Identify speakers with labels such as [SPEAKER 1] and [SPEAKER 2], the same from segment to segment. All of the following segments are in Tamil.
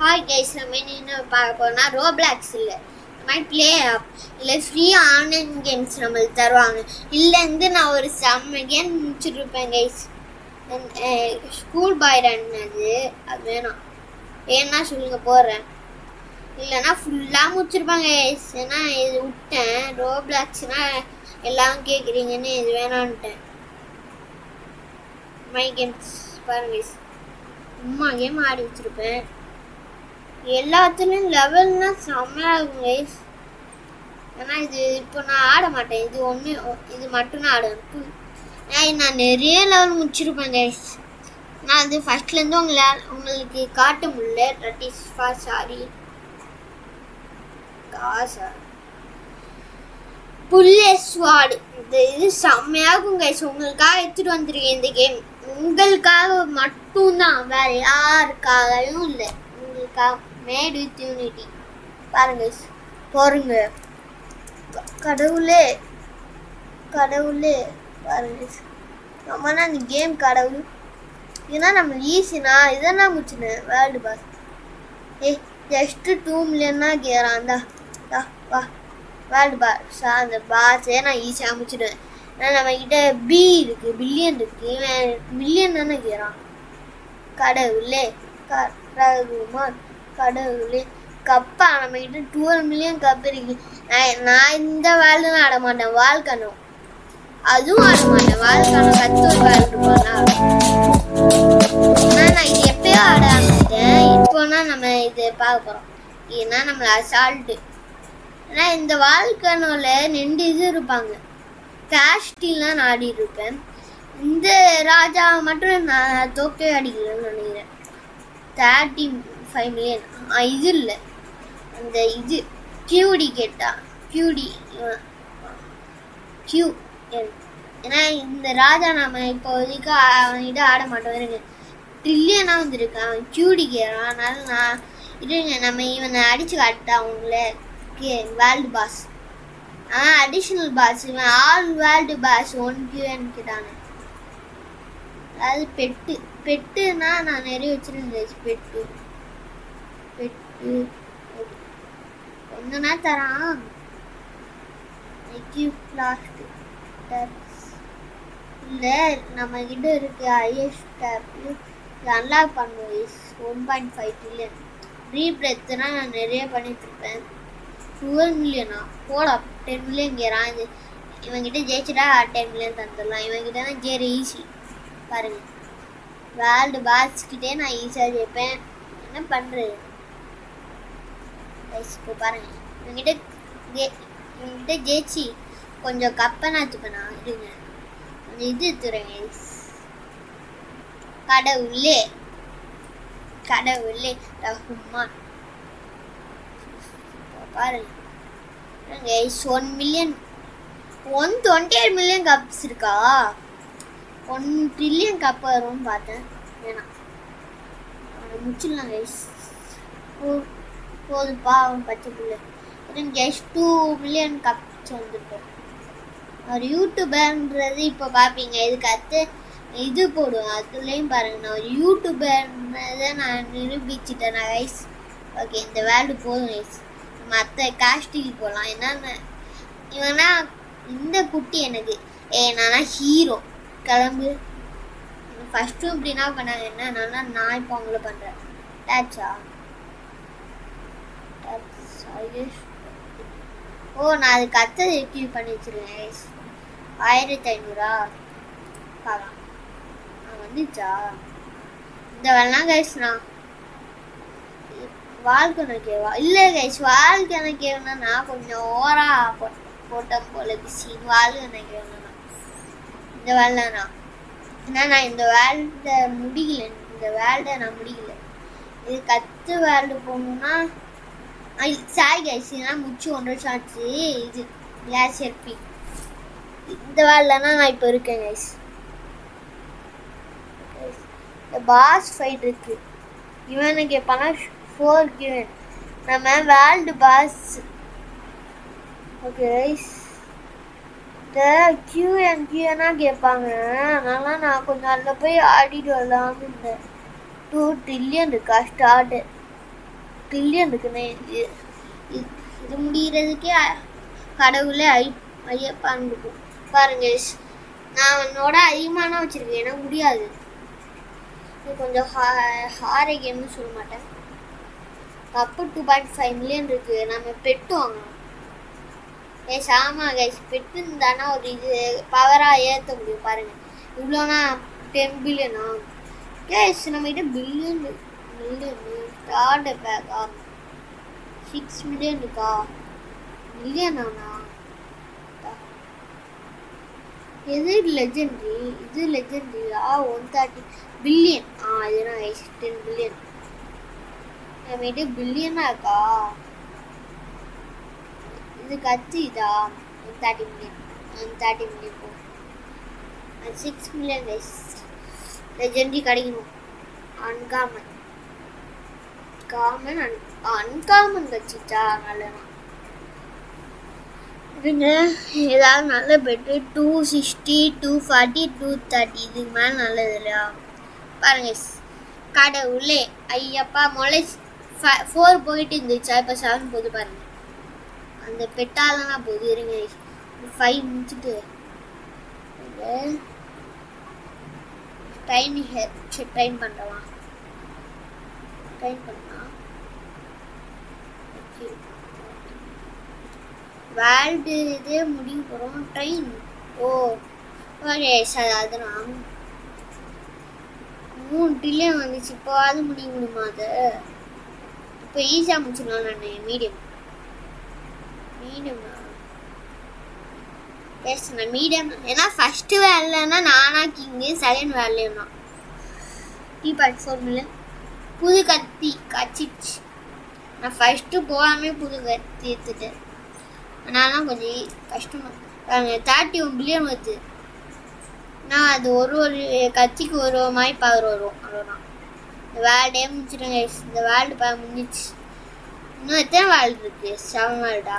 [SPEAKER 1] ஹாய் கைஸ், நம்ம என்ன பார்க்க போறோம்னா ரோப்ளாக்ஸ் இல்லை இந்த மாதிரி ப்ளே ஆப் இல்லை ஃப்ரீ ஆன்லைன் கேம்ஸ் நம்மளுக்கு தருவாங்க. இல்லைருந்து நான் ஒரு 7 கேம் முடிச்சுட்ருப்பேன் கைஸ். ஸ்கூல் பாய் ரன்னது அது வேணாம், ஏன்னா சொல்லுங்க போடுறேன். இல்லைன்னா ஃபுல்லாக முடிச்சிருப்பாங்க கைஸ். ஏன்னா இது விட்டேன். ரோப்ளாக்ஸ்னால் எல்லாம் கேட்குறீங்கன்னு இது வேணான்ட்டேன். மை கேம்ஸ் பாருங்க கைஸ், சும்மா கேம் ஆடி வச்சுருப்பேன். எல்லாத்துலேயும் லெவல்னா செம்மையாக இருக்கும் கைஸ். ஏன்னா இது இப்போ நான் ஆட மாட்டேன், இது மட்டும் தான் ஆடுவேன். நான் நிறைய லெவல் முடிச்சிருப்பேன் கைஸ். நான் அது ஃபஸ்ட்லேருந்து உங்களுக்கு காட்ட முடியல. ரட்டிஸ்ஃபா சாரி காசா புல்லே ஸ்வாடு இது செம்மையாகும் கைஸ். உங்களுக்காக எடுத்துகிட்டு வந்துருக்கேன் இந்த கேம். உங்களுக்காக மட்டும்தான், வேறு யாருக்காகவும் இல்லை. உங்களுக்காக மேட் வித் யூனிட்டி. பாருங்க பாருங்க, கடவுளே கடவுளே பாருங்க. நம்மனா இந்த கேம் கடவுள். ஏன்னா நம்ம ஈஸினா இதெல்லாம் முடிச்சுனேன் வேர்ல்டு பாஸ். ஜஸ்ட்டு 2 மில்லியன்னா கேட்குறான். வா வேர்ல்டு பாஸ் அந்த பாஸே நான் ஈஸியாக முடிச்சுடுவேன். ஏன்னா நம்மக்கிட்ட பில்லியன் இருக்குது. இவன் மில்லியன் தானே கேட்குறான். கடவுளே கடவுமான் கடவுளே கப்பா நம்மக்கிட்ட 12 மில்லியன் கப் இருக்கு. நான் இந்த வேல்டு ஆட மாட்டேன். வாழ்க்கணும் அதுவும் ஆட மாட்டேன். வாழ்க்கணும் கத்து ஒரு வேல்டு இருப்பானா. நான் இது எப்பயோ ஆட ஆரம்பிச்சிட்டேன். இப்போனா நம்ம இது பார்க்க போகிறோம். ஏன்னா நம்மளை அசால்ட்டு. ஏன்னா இந்த வாழ்க்கனோல 2 இது இருப்பாங்க. கேஷ்டிலாம் நான் ஆடிட்டு இருப்பேன். இந்த ராஜா மட்டும் நான் தோக்கவே அடிக்கலன்னு நினைக்கிறேன். 35 மில்லியன் இது இல்லை, அந்த இது கியூடி கேட்டா கியூ. ஏன்னா இந்த ராஜா நம்ம இப்போதைக்கு அவன்கிட்ட ஆட மாட்டோம். இருங்க, ட்ரில்லியனாக வந்துருக்கான். அவன் கியூடி கேட்குறான். அதனால நான் இருங்க நம்ம இவனை அடித்து காட்டா அவங்கள வேர்ல்டு பாஸ். அடிஷ்னல் பாஸ் இவன் ஆல் வேர்ல்டு பாஸ் 1 கியூன்னு கேட்டானே. அதாவது பெட்டுனா நான் நிறைய வச்சுருந்தேன். பெட்டு ஒன்றுனா தரான். லாஸ்ட்டு இல்லை நம்ம கிட்ட இருக்கு ஐஎஸ் டேப்பு. அன்லாக் பண்ணுவோம். 1.5 ட்ரில்லியன் ரீப்ரெத்துனா நான் நிறைய பண்ணிட்டுருப்பேன். 12 மில்லியனா போடா. 10 மில்லியன் கேட்குறான். இது இவங்கிட்ட ஜெயிச்சுட்டா 10 மில்லியன் தந்துடலாம். இவங்கிட்ட தான் ஜெயிற ஈஸி. பாருங்க, வேர்ல்டு பாஸ்கிட்டே நான் ஈஸியாக ஜெயிப்பேன். என்ன பண்ணுறது இப்போ பாருங்க. இவங்கிட்ட ஜெயிச்சு கொஞ்சம் கப்பனா வச்சுப்பேனா. இருங்க கொஞ்சம் இது எடுத்துறேங்க. கடவுளே கடவுளே ரஹ்மான் பாருங்க. 1 மில்லியன் 128 மில்லியன் கப்ஸ் இருக்கா. 1 ட்ரில்லியன் கப் வரும்னு பார்த்தேன். வேணாம் முடிச்சிடலாம் கைஸ். போதுப்பா அவன் பச்சை பிள்ளை. ஜஸ்ட் 2 மில்லியன் கப்ஸ் வந்துருக்கோம். ஒரு யூடியூபர்ன்றது இப்போ பார்ப்பீங்க. இதுக்கு அடுத்து இது போடுவேன். அதுலேயும் பாருங்க, நான் ஒரு யூடியூபர்ன்றதை நான் நிரூபிச்சிட்டேன் கைஸ். ஓகே, இந்த வேல்டு போதும் கைஸ். மற்ற காஸ்டிக்கு போகலாம். என்னென்ன இவனா இந்த குட்டி எனக்கு நானா ஹீரோ கிளம்பு. ஃபஸ்ட்டும் இப்படின்னா பண்ணாங்க. என்னன்னா நான் இப்போ அவங்கள பண்ணுறேன். டேட்ஸா நான் அதுக்கு அடுத்தது எக்யூ பண்ணி வச்சுருக்கேன் கைஸ். 1500 பார்க்கலாம். வந்துச்சா இந்த வேலைலாம் கைஸ். நான் வாழ்க்கை கேவா இல்லை கைஸ். வாழ்க்கை கேவனா நான் கொஞ்சம் ஓரா போட்டேன் போல பிசி. வாழ்க்கை கேவனா இந்த வேலைனா ஏன்னா நான் இந்த வேல்டை முடியல. நான் முடியல. இது கற்று வேல்டு போகணுன்னா சாரி கைஸ். இதெல்லாம் முடிச்சு 1 வருஷம் ஆச்சு. இது கிளாசியர் பீக் இந்த வேலைனா நான் இப்போ இருக்கேன் கைஸ். இந்த பாஸ் ஃபைட் இருக்கு. இவனுக்கு எப்போனா 4 கியூன் நம்ம வேர்ல்டு பாஸ். ஓகே கைஸ், இந்த கியூனா கேட்பாங்க. அதனால நான் கொஞ்சம் அதில் போய் ஆடிட்டு வரலாம்னு இருந்தேன். 2 ட்ரில்லியன் இருக்கா ஸ்டார்ட்டு. ட்ரில்லியன் இருக்குன்னு இது முடிகிறதுக்கே கடவுளே ஐயப்பான்னு இருக்கும் பாருங்க. நான் என்னோட அதிகமான வச்சுருக்கேன், ஏன்னா முடியாது. இது கொஞ்சம் ஹாரை கேம்னு சொல்ல மாட்டேன். கப்பு 2.5 மில்லியன் இருக்குது. நம்ம பெட்டு வாங்கணும். ஆமாம் கைஸ், பெட்டு இருந்தானா ஒரு இது பவராக ஏற்ற முடியும். பாருங்கள் இவ்வளோனா 10 பில்லியனா கைஸ். நம்மகிட்ட மில்லியனு ஸ்டார்ட் பேக்கா 6 மில்லியன் இருக்கா? மில்லியனாண்ணா எது லெஜெண்டரி? இது லெஜெண்டரியா? 130 பில்லியன். இதுனா 10 பில்லியன். நம்மகிட்ட பில்லியனா இருக்கா? இது கத்தி இதா 130 மில்லியன். 130 மில்லியன் போ 6 மில்லியன் கைஸ். லெஜெண்டரி கிடைக்கணும். அன்காமன் அன்காமன் கட்சிச்சா நல்லதான். இதுங்க ஏதாவது நல்ல பெட்டு 260 240 230 இதுக்கு மேலே நல்லது இல்லையா? பாருங்க கடவுளே ஐயப்பா. மொழை 4 போயிட்டு இருந்துச்சா, இப்போ 7 போகுது பாருங்க. அந்த பெட்டாலனா போகுது. இருங்க 5 முடிச்சுட்டு ட்ரைன் பண்ணலாம். ட்ரைன் பண்ணலாம். வேர்ல்டு இதே முடிய போகிறோம். ட்ரெயின் அதெல்லாம் 3 ட்ரில்லியன் வந்துச்சு. இப்போ அது முடியுமா? அது இப்போ ஈஸியாக முடிச்சிடலாம். நான் மீடியம் நான் மீடியம். ஏன்னா ஃபஸ்ட்டு வேலைன்னா நானா கிங்கு, செகண்ட் வேலைன்னா 3.4 மில்லியன். புது கத்தி கச்சிச்சு. நான் ஃபஸ்ட்டு போகாமே புது கத்தி எடுத்துட்டேன். அதனால கொஞ்சம் கஷ்டமாக 31 பில்லியன் வருது. நான் அது ஒரு கட்சிக்கு ஒரு மாதிரி பவர் வரும். அவ்வளோதான். இந்த வேர்ல்டே முடிச்சிடுங்க. இந்த வேர்ல்டு முடிஞ்சிச்சு. இன்னும் எத்தனை வேர்ல்டு இருக்குது? 7 வேர்ல்டா?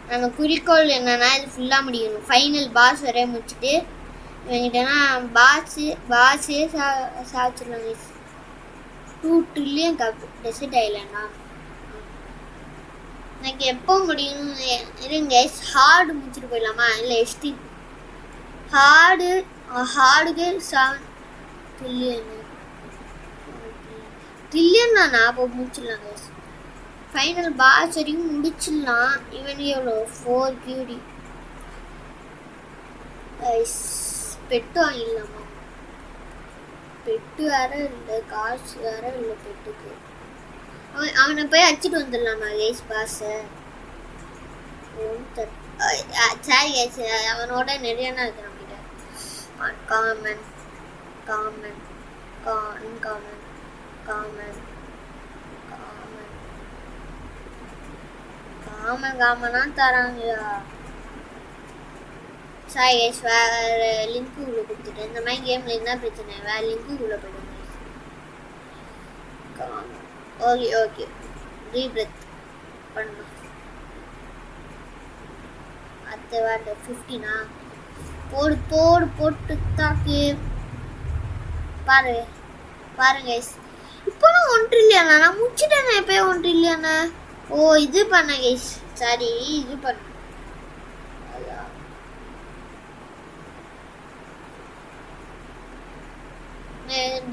[SPEAKER 1] நம்ம குறிக்கோள் என்னென்னா இது ஃபுல்லாக முடிக்கணும். ஃபைனல் பாஸ் வரைய முடிச்சுட்டு இவங்கிட்டனா பாஸே சாச்சிடலாம். 2 ட்ரில்லியன் கப் டெசர்ட் ஐலண்டா? எனக்கு எப்போ முடியும்? இருங்க ஹார்டு முடிச்சுட்டு போயிடலாமா? இல்லை எஸ்டி ஹார்டுக்கு 7 ட்ரில்லியன் தானா? அப்போ முடிச்சிடலாம் கைஸ். ஃபைனல் பாஸ் வரைக்கும் முடிச்சிடலாம். இவனுக்கு எவ்வளோ? 4 கியூடி கைஸ். பெட்டு வாங்கிடலாமா? பெட்டு வேற இல்லை, காசு வேற இல்லை பெட்டுக்கு. அவனை போய் அடிச்சுட்டு வந்துடலாமா கைஸ் பாஸை? சரி கைஸ், அவனோட நிறையனா இருக்கு நம்மகிட்ட. காமன் காமனா தராங்கயா? சரி கைஸ், வேற லிங்க்கு உள்ள கொடுத்துட்டேன். இந்த மாதிரி கேம்ல என்ன பிரச்சனை? வேற லிங்க்கு உள்ள போயிடுங்க. ஓகே ரீபிரத் பண்ணலாம். அடுத்த வேர்டு 15 போட்டு தாக்கு. பாருங்க இப்போ நான் 1 ட்ரில்லியன் நான் முடிச்சுட்டேன். இப்போ 1 ட்ரில்லியன். இது பண்ண கைஸ். சரி இது பண்ண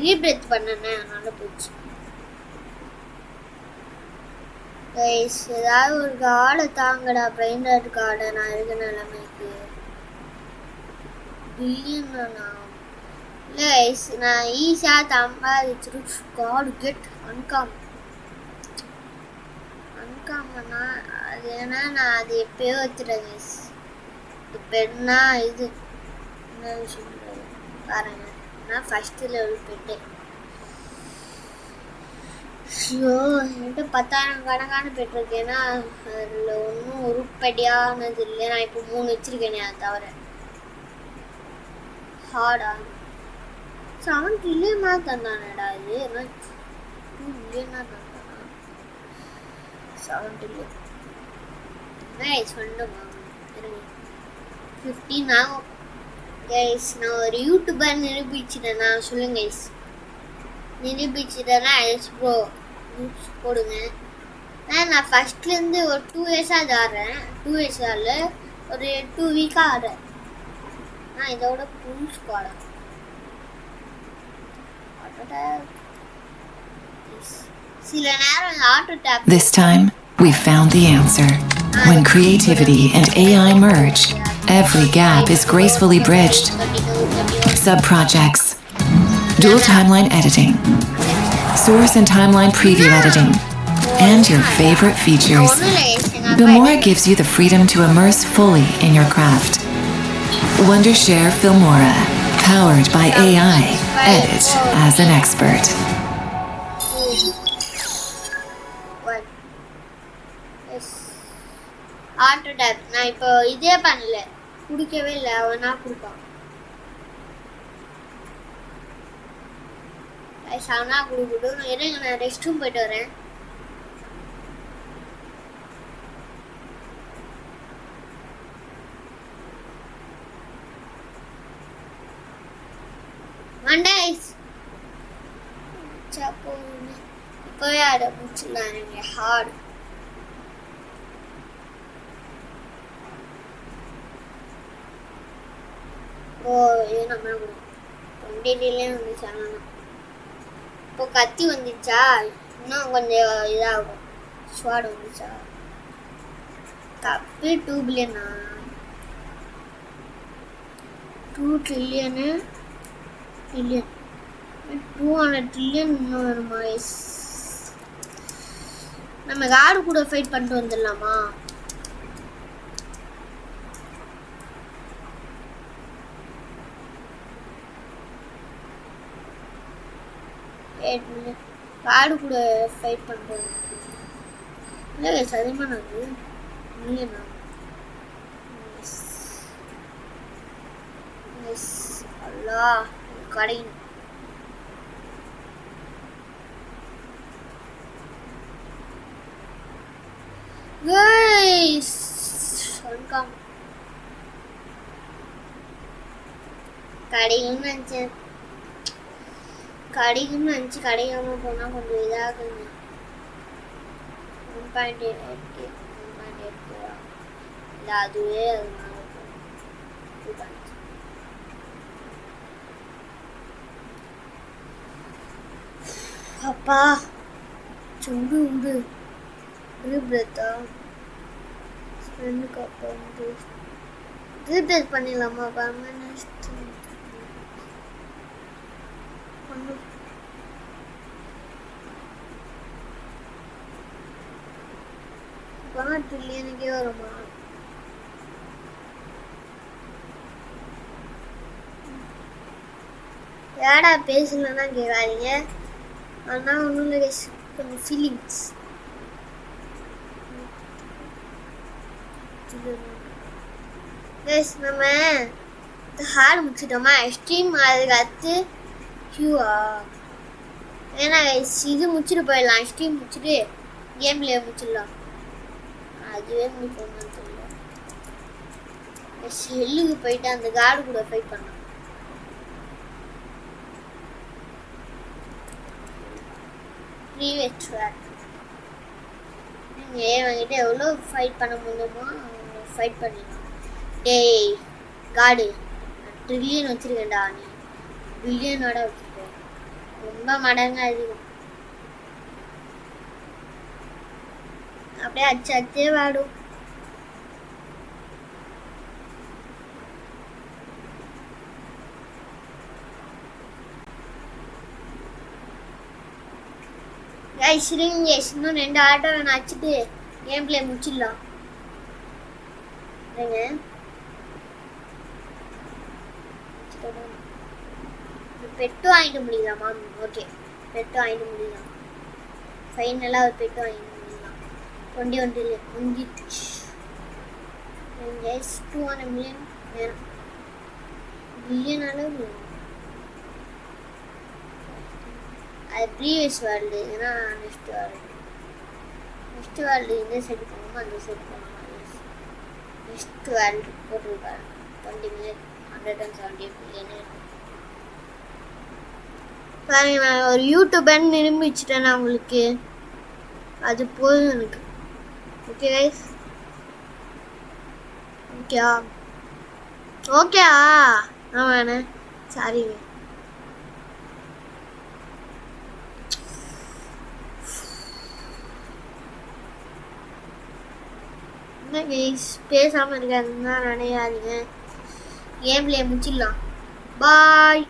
[SPEAKER 1] ரீபிரத் பண்ணேன்னு நல்லா போச்சு கைஸ். ஏதாவது ஒரு கார்டை தாங்கடா. பிரைண்டட் கார்டை நான் இருக்க நிலைமைக்கு. பில்லியன் தானா? இல்லை கைஸ், நான் ஈஸியாக சம்பாதிச்சிட்டு கார்டு கெட் அன்காமனா அது ஏன்னா நான் அது எப்பயோ வச்சுட்டேன் கைஸ். இப்போ என்ன இது என்ன சொல்கிறது பாருங்க. நான் ஃபஸ்ட்டு லெவல் போயிட்டேன். ஐயோ, என்கிட்ட 10,000 கணக்கான பெற்றிருக்கேன்னா அதில் ஒன்றும் உருப்படியானது இல்லை. நான் இப்போ 3 வச்சுருக்கேனே, அதை தவிர. ஹார்டா 7 ட்ரில்லியனா தந்தானடா? இது என்ன 2 மில்லியனா தந்தானா? 7 ட்ரில்லியன் சொல்லுங்க. 15 ஆகும் கைஸ். நான் ஒரு யூடியூபர் நிரூபிச்சிட்டேன்னா சொல்லுங்க கைஸ். நிரூபிச்சிட்டேன்னா எஸ் ப்ரோ போடுங்க. நான் ஃபஸ்ட்லேருந்து ஒரு 2 இயர்ஸாக ஆடுறேன். 2 இயர்ஸ் ஆடல, ஒரு 2 வீக்காக ஆடுறேன். நான் இதோட புல் ஸ்குவாடா சில நேரம் auto tap.
[SPEAKER 2] This time, we found the answer. When creativity and AI merge, every gap is gracefully bridged. Sub-projects, dual timeline editing, source and timeline preview editing, and your favorite features. Filmora gives you the freedom to immerse fully in your craft. Wondershare Filmora, powered by AI. Edit as an expert.
[SPEAKER 1] Auto tap நான் இப்போ இதே பண்ணல, குடிக்கவே இல்லை, அவனா கொடுப்பான். அவனா கொடுக்கட்டும். இருங்க, நான் ரெஸ்ட் ரூம் போயிட்டு வரேன். மண்டைஸ் இப்போவே ஆட முடிச்சிடலாம். எனக்கு ஹார்ட் இது நம்ம 20 வந்துச்சு. ஆனால் இப்போ கத்தி வந்துச்சா, இன்னும் கொஞ்சம் இதாகும். ஸ்வாட் வந்துச்சா, கப்பு 2 பில்லியனா, 2 ட்ரில்லியனு, 200 ட்ரில்லியன் இன்னும் வருமா? நம்ம காடு கூட ஃபைட் பண்ணிட்டு வந்துடலாமா? காடு கூட ஃபைட் பண்ணுறோம். இல்லை சதிமான அது இல்லைண்ணா. அல்லா கடை கடையும் நினச்சேன், கடைக்குன்னு நினச்சி கடைக்காமல் போனால் கொஞ்சம் இதாகுங்க. 1.8 இல்லை, அதுவே அதனால அப்பா சுண்டு உண்டு ரீப்ரெத்தா ஸ்பெண்டுக்கு அப்புறம் வந்து ரீப்ரெத் பண்ணிடலாமா? பர்மனெண்ட் ட்ரில்லியனுக்கே வருமா? ஏடா பேசலன்னா கேட்காதீங்க. ஆனால் ஒன்றும் இல்லை, கொஞ்சம் ஃபீலிங்ஸ். நம்ம ஹார்டு முடிச்சிட்டோமா? ஸ்ட்ரீம் அதுக்கு அடுத்து கியூவா? ஏன்னா இது முடிச்சுட்டு போயிடலாம். ஸ்ட்ரீம் முடிச்சுட்டு கேம் பிளே முடிச்சிடலாம். அதுவே முடிக்கணும்னு தெரியல. செல்லுக்கு போயிட்டு அந்த கார்டு கூட ஃபைட் பண்ணலாம். ப்ரீவியஸ் ட்ராக் நீங்கள் வாங்கிட்டு எவ்வளோ ஃபைட் பண்ண முடியுமோ ஃபைட் பண்ணிடலாம். டேய் கார்டு ட்ரில்லியன் வச்சுருக்கேன்டா, நீ பில்லியனோட வச்சுருக்கேன். ரொம்ப மடங்கு அதிகம். அப்படியே அச்சே வாடும். இன்னும் 2 ஆட்டோ வேணும் அடிச்சுட்டு கேம் பிளே முடிச்சிடலாம். பெட்டு வாங்கிட்டு முடியலாமா? ஓகே, பெட்டு வாங்கிட்டு முடியலாம். ஃபைனலாக ஒரு பெட்டு வாங்கிட்டு முடியலாம். 21 முடிஞ்சிச்சு. 200 மில்லியன் வேணும். பில்லியன் அளவு அது ப்ரீவியஸ் வேர்ல்டு. ஏன்னா நெக்ஸ்ட் வேர்ல்டு இந்த சைடு போகணுமா அந்த சைடு போகணுமா? நெக்ஸ்ட் வேர்ல்டு போட்டிருக்காரு 20 மில்லியன் 170 மில்லியனு. பாருங்க, நான் ஒரு யூடியூபர்னு நிரூபிச்சிட்டேன் நான் உங்களுக்கு. அது போதும் எனக்கு. ஓகே கைஸ், ஓகே ஆமாண்ணே, சாரிங்க. என்ன கைஸ் பேசாமல் இருக்காதுன்னு தான் நினைக்காதீங்க. கேம்லேயே முடிச்சிடலாம். பாய்.